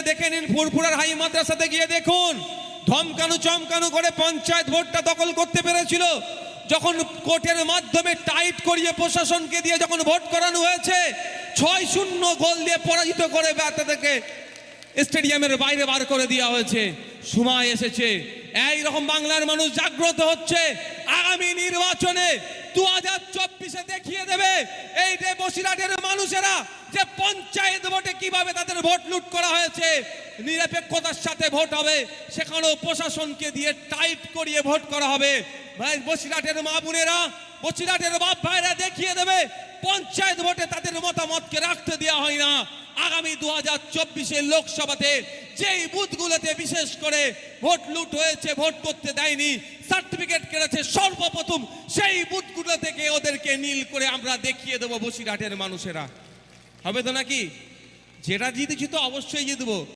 দেখে নিন, ফুরফুরার হাই মাদ্রাসাতে গিয়ে দেখুন, ধমকানো চমকানো করে পঞ্চায়েত ভোটটা দখল করতে পেরেছিল। যখন কোর্টের মাধ্যমে টাইট করিয়ে প্রশাসনকে দিয়ে যখন ভোট করানো হয়েছে, 6-0 গোল দিয়ে পরাজিত করে তাদেরকে স্টেডিয়ামের বাইরে বার করে দেওয়া হয়েছে। সময় এসেছে, এই রকম বাংলার মানুষ জাগ্রত হচ্ছে। আগামী নির্বাচনে 2024-এ দেখিয়ে দেবে এই যে বসিরহাটের মানুষেরা যে পঞ্চায়েত ভোটে কিভাবে তাদের ভোট লুট করা হয়েছে। নিরপেক্ষতার সাথে ভোট হবে, সেখানেও প্রশাসনকে দিয়ে টাইট করিয়ে ভোট করা হবে। ভাই, বসিরহাটের মা বোনেরা, বসিরহাটের বাপ ভাইরা দেখিয়ে দেবে পঞ্চায়েত ভোটে তাদের মতামতকে রাখতে দেওয়া হয় না। আগামী 2024-এর লোকসভাতে যেই বুথগুলোতে বিশেষ করে ভোট লুট হয়েছে, ভোট করতে দেয়নি, সার্টিফিকেট কেটেছে, সর্বপ্রথম সেই বুথগুলো থেকে ওদেরকে নীল করে আমরা দেখিয়ে দেবো বসিরহাটের মানুষেরা। হবে তো নাকি? যেটা জিতেছি তো অবশ্যই জিতবো।